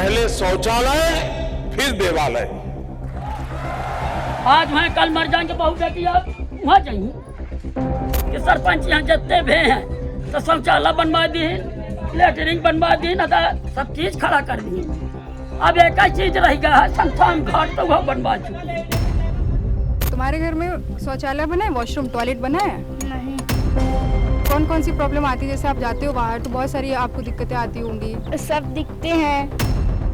पहले शौचालय फिर देवालय। आज वहाँ कल मर जाएंगे बहू बेटी, वहाँ जाइए कि सरपंच यहाँ जितने भी हैं तो शौचालय बनवा दिए, लेटरिन बनवा दिए, ना सब चीज खड़ा कर दिए। अब एक ही चीज रह गया है, संस्थान घाट तो वो बनवा चुके। तुम्हारे घर में शौचालय बना है, वॉशरूम टॉयलेट बना है? नहीं। कौन कौन सी प्रॉब्लम आती है? जैसे आप जाते हो बाहर तो बहुत सारी आपको दिक्कतें आती होंगी। सब दिखते हैं,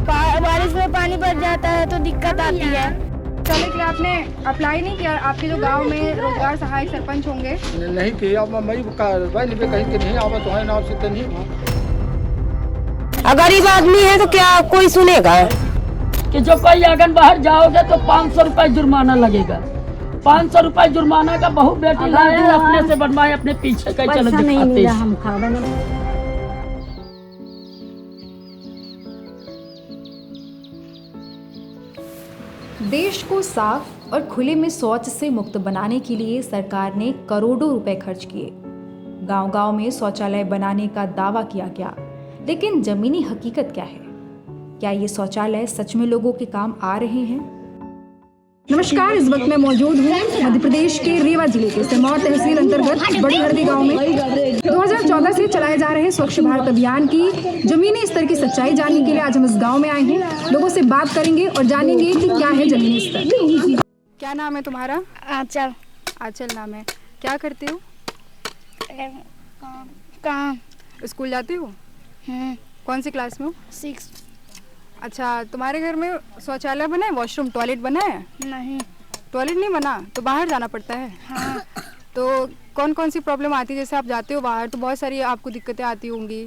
बारिश में पानी भर जाता है तो दिक्कत आती है। शौचालय के लिए आपने अप्लाई नहीं किया? आपके जो गांव में रोजगार सहायक सरपंच होंगे? नहीं किया, मैं कहीं के नहीं आवा तो है नाव से तो नहीं। गरीब आदमी है तो क्या कोई सुनेगा? कि जो कोई अगर बाहर जाओगे तो 500 रुपए जुर्माना लगेगा। 500 रुपए जुर्माना का बहू बेटी लाए, अपने से बनवाए, अपने पीछे का चलो दिखाते हम देश को साफ और खुले में शौच से मुक्त बनाने के लिए सरकार ने करोड़ों रुपए खर्च किए। गांव-गांव में शौचालय बनाने का दावा किया गया, लेकिन जमीनी हकीकत क्या है? क्या ये शौचालय सच में लोगों के काम आ रहे हैं? नमस्कार, इस वक्त मैं मौजूद हूँ मध्य प्रदेश के रीवा जिले के सिरमौर तहसील अंतर्गत बड़ी हरदी गांव में। 2014 से चलाए जा रहे स्वच्छ भारत अभियान की जमीनी स्तर की सच्चाई जानने के लिए आज हम इस गांव में आए हैं। लोगों से बात करेंगे और जानेंगे कि क्या है जमीनी स्तर। क्या नाम है तुम्हारा? आंचल। आंचल नाम है। क्या करते हो? काम। स्कूल जाते हो? कौन सी क्लास में हो? 6। अच्छा, तुम्हारे घर में शौचालय बना है, वॉशरूम टॉयलेट बना है? नहीं। टॉयलेट नहीं बना तो बाहर जाना पड़ता है? हाँ। तो कौन कौन सी प्रॉब्लम आती है? जैसे आप जाते हो बाहर तो बहुत सारी आपको दिक्कतें आती होंगी।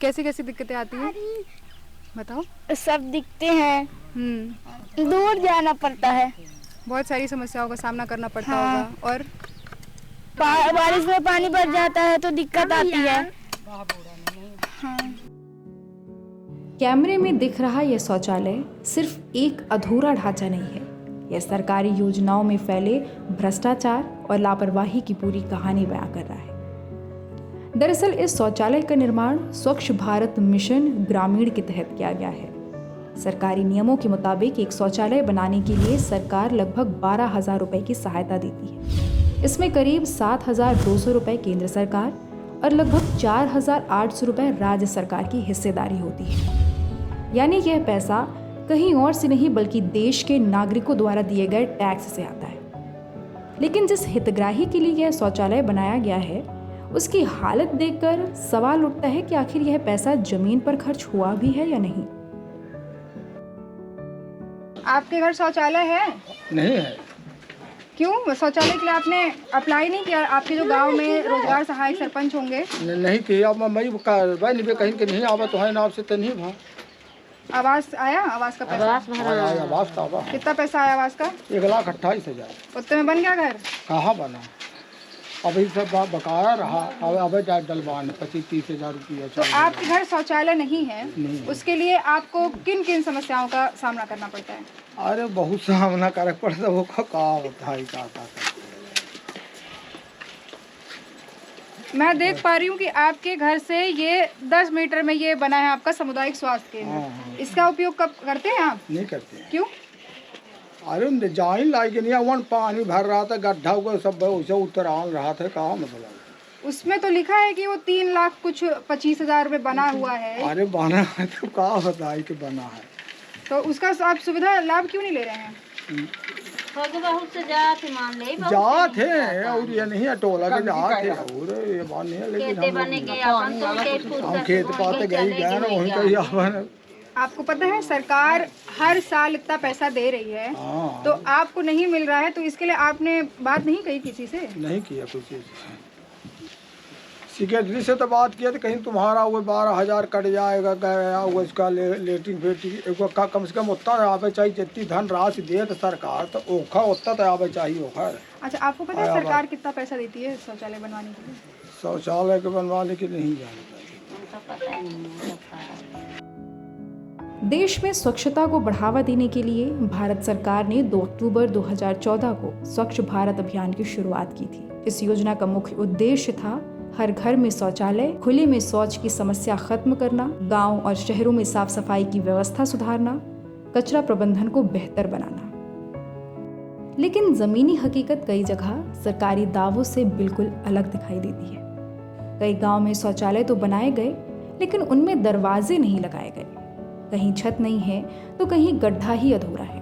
कैसी कैसी दिक्कतें आती हैं बताओ? सब दिखते हैं, दूर जाना पड़ता है, बहुत सारी समस्याओं का सामना करना पड़ता हाँ। होगा। और बारिश में पानी भर जाता है तो दिक्कत आती है। हाँ। कैमरे में दिख रहा यह शौचालय सिर्फ एक अधूरा ढांचा नहीं है। यह सरकारी योजनाओं में फैले भ्रष्टाचार और लापरवाही की पूरी कहानी बयां कर रहा है। दरअसल इस शौचालय का निर्माण स्वच्छ भारत मिशन ग्रामीण के तहत किया गया है। सरकारी नियमों के मुताबिक एक शौचालय बनाने के लिए सरकार लगभग 12,000 रुपए की सहायता देती है। इसमें करीब 7,200 रुपए केंद्र सरकार और लगभग 4,800 रुपए राज्य सरकार की हिस्सेदारी होती है। यानी यह पैसा कहीं और से नहीं बल्कि देश के नागरिकों द्वारा दिए गए टैक्स से आता है। लेकिन जिस हितग्राही के लिए यह शौचालय बनाया गया है, उसकी हालत देखकर सवाल उठता है कि आखिर यह पैसा जमीन पर खर्च हुआ भी है या नहीं। आपके घर शौचालय है? नहीं है। क्यों? शौचालय के लिए आपने अप्लाई नहीं किया? आपके जो गांव में रोजगार सहायक सरपंच होंगे? नहीं किया, मैं कहीं के नहीं आवा तो है नाव से तो नहीं। आवास आया? आवास का पैसा? आवास का कितना पैसा आया आवास का? 1,28,000। उतने में बन गया घर? कहाँ बना, अभी सब बकाया रहा। अब जाए डलवाने 25-30 हजार रुपया। तो आपके घर शौचालय नहीं है, उसके लिए आपको किन किन समस्याओं का सामना करना पड़ता है? अरे बहुत सामना करे पड़ता है, वो का होता है का। मैं देख पा रही हूँ कि आपके घर से ये 10 मीटर में ये बना है आपका सामुदायिक स्वास्थ्य केंद्र। इसका उपयोग कब करते हैं आप? नहीं करते हैं। क्यों? अरे जान लाइक नहीं, वन पानी भर रहा था, गड्ढा को सब वैसे उतर आन रहा था। कहाँ मतलब उसमें तो लिखा है कि वो 3 लाख कुछ 25,000 में बना हुआ है। अरे बना है तो कहाँ होता है कि बना है, तो उसका आप सुविधा लाभ क्यों नहीं ले रहे हैं? जात है और ये नहीं है, टोला के जात है और ये बात नहीं है। लेकिन हम खेत पाते गए ना वहीं कहीं अपन। आपको पता है सरकार हर साल इतना पैसा दे रही है, तो आपको नहीं मिल रहा है, तो इसके लिए आपने बात नहीं कही किसी से? नहीं किया कुछ। सेक्रेटरी से तो बात किया तो कहीं तुम्हारा वो 12,000 कट जाएगा, गया वो इसका लेटिंग फेटिंग का कम से कम उतना आवे चाहिए। जितनी धन राशि दे तो सरकार तो ओखा उतना तो आवे चाहिए ओखा। अच्छा, आपको पता है सरकार कितना पैसा देती है शौचालय बनवाने के लिए? शौचालय के बनवाने के नहीं जाने। देश में स्वच्छता को बढ़ावा देने के लिए भारत सरकार ने 2 अक्टूबर 2014 को स्वच्छ भारत अभियान की शुरुआत की थी। इस योजना का मुख्य उद्देश्य था हर घर में शौचालय, खुले में शौच की समस्या खत्म करना, गांव और शहरों में साफ सफाई की व्यवस्था सुधारना, कचरा प्रबंधन को बेहतर बनाना। लेकिन जमीनी हकीकत कई जगह सरकारी दावों से बिल्कुल अलग दिखाई देती है। कई गांव में शौचालय तो बनाए गए, लेकिन उनमें दरवाजे नहीं लगाए गए। कहीं छत नहीं है तो कहीं गड्ढा ही अधूरा है।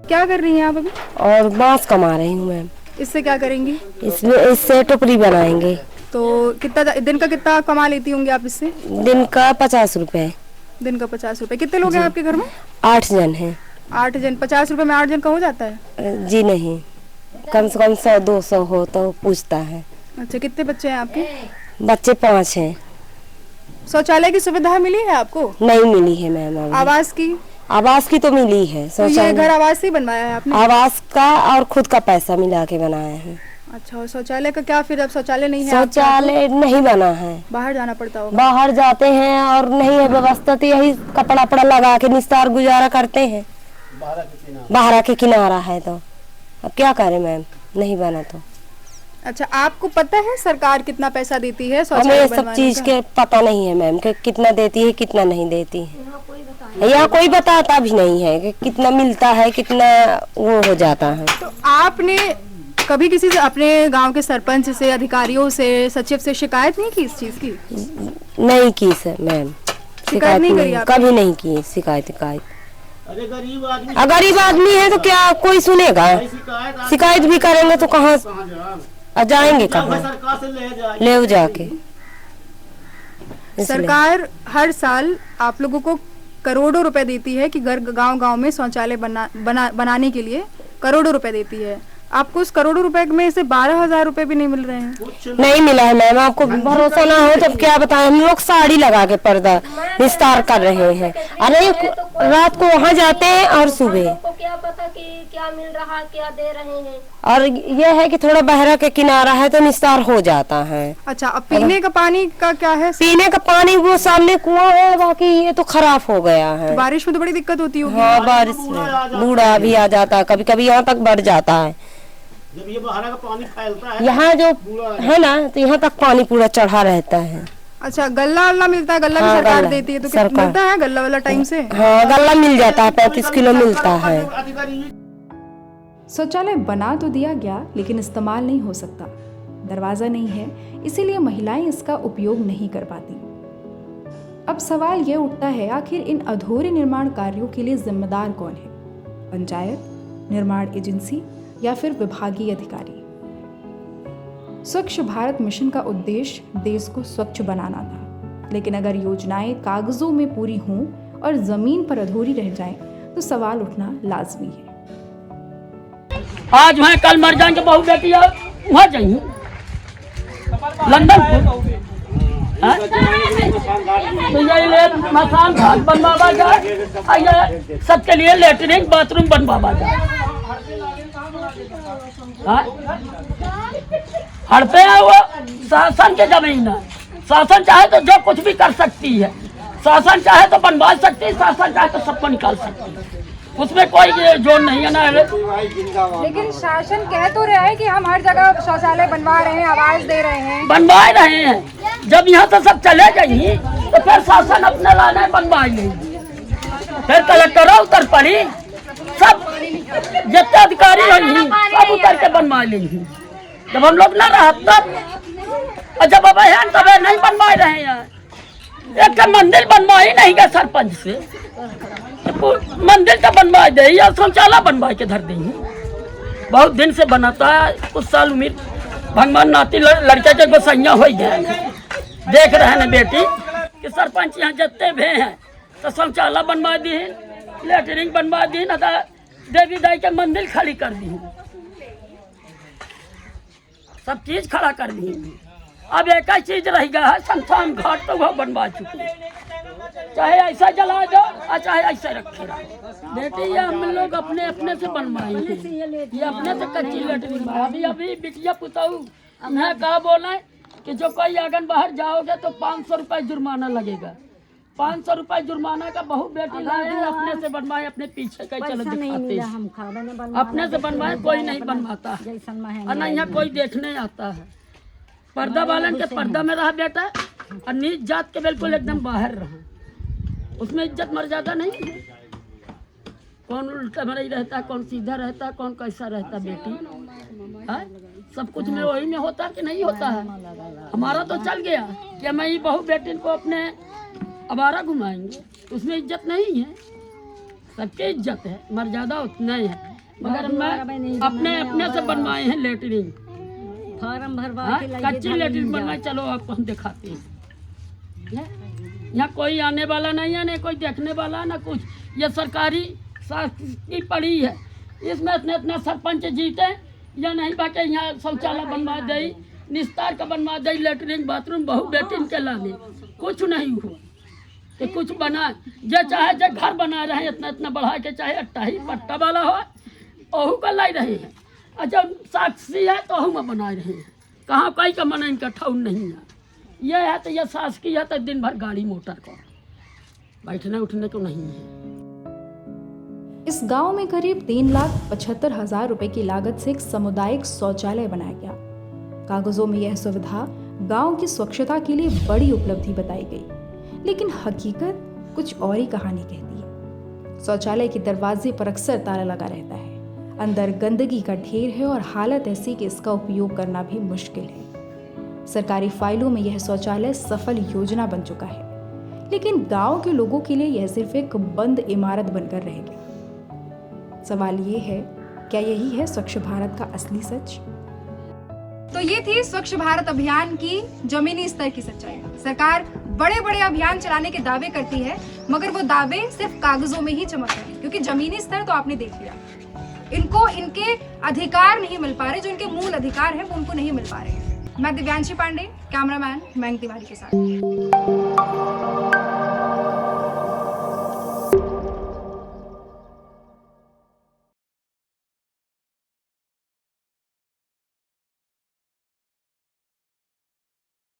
क्या कर रही हैं आप अभी? और बांस कमा रही हूँ मैम। इससे क्या करेंगी? इससे टोकरी बनाएंगे। तो कितना दिन का कितना कमा लेती होंगी आप इससे? दिन का 50 रुपए। दिन का 50 रुपए। कितने लोग हैं आपके घर में? 8 जन हैं। 8 जन। 50 रुपए में 8 जन का हो जाता है? जी नहीं, कम से कम 100-200 हो तो पूछता है। अच्छा, कितने बच्चे हैं आपके? बच्चे 5 हैं। शौचालय की सुविधा मिली है आपको? नहीं मिली है मैम। आवास की? आवास की तो मिली है। तो ये घर आवास से बनवाया है आपने? आवास का और खुद का पैसा मिला के बनाया है। अच्छा, और शौचालय का क्या फिर? अब शौचालय नहीं है? शौचालय नहीं बना है, बाहर जाना पड़ता होगा। बाहर जाते हैं और नहीं है व्यवस्था तो यही कपड़ा पड़ा लगा के निस्तार गुजारा करते हैं। बाहर के किनारा है तो अब क्या करें मैम, नहीं बना तो। अच्छा, आपको पता है सरकार कितना पैसा देती है हमें शौचालय सब बनवाने चीज का? के पता नहीं है मैम कि कितना देती है कितना नहीं देती है। यहाँ कोई बताता भी नहीं है कि कितना मिलता है, कितना वो हो जाता है। तो आपने कभी किसी से, अपने गांव के सरपंच से, अधिकारियों से, सचिव से शिकायत नहीं की इस चीज की? नहीं की सर मैम, शिकायत नहीं करी नहीं, आपने? कभी नहीं की शिकायत। गरीब आदमी है तो क्या कोई सुनेगा? शिकायत भी करेंगे तो कहाँ जाएंगे, कहाँ ले जाके। सरकार हर साल आप लोगों को करोड़ों रुपए देती है कि गांव-गांव में शौचालय बनाने के लिए करोड़ों रुपए देती है। आपको उस करोड़ों रुपए में से 12,000 रुपए भी नहीं मिल रहे हैं? नहीं मिला है मैम। आपको भरोसा ना हो तब क्या बताएं, हम लोग साड़ी लगा के पर्दा विस्तार कर रहे हैं। अरे रात को वहाँ जाते हैं और सुबह क्या पता कि क्या मिल रहा, क्या दे रहे हैं। और यह है कि थोड़ा बहरा के किनारा है तो निस्तार हो जाता है। अच्छा, अब पीने का पानी का क्या है? पीने का पानी वो सामने कुआं है, बाकी ये तो खराब हो गया है। बारिश में तो बड़ी दिक्कत होती होगी। हाँ, बारिश में बूढ़ा भी आ जाता है, कभी कभी यहाँ तक बढ़ जाता है। जब ये बहारा का पानी फैलता है यहाँ जो है ना तो यहाँ तक पानी पूरा चढ़ा रहता है। अच्छा, गल्ला वल्ला मिलता है? गल्ला भी हाँ, सरकार गल्ला देती है तो सरकार मिलता है गल्ला वाला टाइम से? हाँ, गल्ला मिल जाता है, 35 किलो मिलता है। शौचालय बना तो दिया गया लेकिन इस्तेमाल नहीं हो सकता। दरवाज़ा नहीं है, इसीलिए महिलाएं इसका उपयोग नहीं कर पाती। अब सवाल ये उठता है, आखिर इन अधूरे निर्माण कार्यों के लिए जिम्मेदार कौन है? पंचायत, निर्माण एजेंसी या फिर विभागीय अधिकारी? स्वच्छ भारत मिशन का उद्देश्य देश को स्वच्छ बनाना था, लेकिन अगर योजनाएं कागजों में पूरी हों और जमीन पर अधूरी रह जाएं, तो सवाल उठना लाजमी है। आज वहाँ कल मर जाएंगे बहू बेटी, वहाँ जाइए लंदन हाँ? तो ये मकान घाट बनवावा जाए, सबके लिए लेटरिन बाथरूम बनवावा जाए। हड़पे है वो शासन के जमीन है। शासन चाहे तो जो कुछ भी कर सकती है, शासन चाहे तो बनवा सकती है, शासन चाहे तो सबको निकाल सकती है, उसमें कोई जोर नहीं है ना। लेकिन शासन कह तो रहा है कि हम हर जगह शौचालय बनवा रहे हैं, आवाज दे रहे हैं। बनवा रहे हैं, जब यहाँ से सब चले गई तो फिर शासन अपने लाने बनवा लेगी, फिर कलेक्टर उतर पड़ी, सब जितने अधिकारी रही सब उतर के बनवा लेंगी। जब हम लोग न रहा तब, और जब अब है तब नहीं बनवा रहे हैं। एक मंदिर बनवा ही नहीं गए सरपंच से, मंदिर का बनवा दे या शौचालय बनवा के धर देंगे। बहुत दिन से बनाता है, कुछ साल उम्र भगवान नाती लड़के के गोसैया हो गया। देख रहे हैं बेटी कि सरपंच यहाँ जितने भी हैं तो शौचालय बनवा दी, लेटरिन बनवा दी, न देवी दाई के मंदिर खड़ी कर दी, सब चीज खड़ा कर दी। अब एक ही चीज रह गया है, शमशान घाट तो वो बनवा चुके, चाहे ऐसा जला दो और चाहे ऐसे रखे रहो। बेटी ये हम लोग अपने अपने से बनवाएंगे, ये अपने से कच्ची लेटरिन। अभी बिटिया पुताऊ मैं कहा बोला कि जो कोई आंगन बाहर जाओगे तो 500 रुपये जुर्माना लगेगा। 500 रुपये जुर्माना का बहू बेटी लाए, अपने से बनवाए, अपने पीछे कहीं चलो दिखाते अपने से बनवाए, कोई नहीं बनवाता है और न यहाँ कोई देखने आता है। पर्दा वालन के पर्दा में रहा बेटा और नीच जात के बिल्कुल एकदम बाहर रहा, उसमें इज्जत मर्यादा नहीं है। कौन उल्टा मरई रहता, कौन सीधा रहता, कौन कैसा रहता बेटी है? सब कुछ में वही में होता कि नहीं होता है। हमारा तो चल गया कि हम ही बहू बेटी को अपने अबारा घुमाएंगे, उसमें इज्जत नहीं है। सबकी इज्जत है, मर्यादा उतना ही है। मगर मैं अपने से बनवाए हैं लेटरिन, फार्म भरवा के लाइए, कच्ची लेटरिन बनवाए। चलो आपको हम दिखाते हैं। यहाँ कोई आने वाला नहीं है, नहीं कोई देखने वाला ना कुछ। ये सरकारी की पड़ी है, इसमें इतने सरपंच जीते या नहीं बाकी यहाँ शौचालय बनवा दे, निस्तार का बनवा दे, लेटरिन बाथरूम बहू बेटी के लाने कुछ नहीं हुआ। कि कुछ बना जे चाहे जे घर बना रहे हैं इतना बढ़ा के, चाहे अट्टा ही पट्टा वाला हो ओहू का लाई रहे हैं। और जब साक्षी है तो ओहू में बना रहे हैं। कहाँ कहीं का मना इनका ठौन नहीं है। ये है तो ये शासकीय है तो दिन भर गाड़ी मोटर को बैठने उठने को नहीं है। इस गांव में करीब 3,75,000 रुपए की लागत से एक सामुदायिक शौचालय बनाया गया। कागजों में यह सुविधा गांव की स्वच्छता के लिए बड़ी उपलब्धि बताई गई, लेकिन हकीकत कुछ और ही कहानी कहती है। शौचालय के दरवाजे पर अक्सर ताला लगा रहता है, अंदर गंदगी का ढेर है और हालत ऐसी कि इसका उपयोग करना भी मुश्किल है। सरकारी फाइलों में यह शौचालय सफल योजना बन चुका है, लेकिन गांव के लोगों के लिए यह सिर्फ एक बंद इमारत बनकर रह गई। सवाल ये है, क्या यही है स्वच्छ भारत का असली सच? तो ये थी स्वच्छ भारत अभियान की जमीनी स्तर की सच्चाई। सरकार बड़े बड़े अभियान चलाने के दावे करती है, मगर वो दावे सिर्फ कागजों में ही चमक रहे हैं, क्योंकि जमीनी स्तर तो आपने देख लिया। इनको इनके अधिकार नहीं मिल पा रहे, जो इनके मूल अधिकार हैं वो उनको नहीं मिल पा रहे हैं। मैं दिव्यांशी पांडे, कैमरामैन मयंक तिवारी के साथ।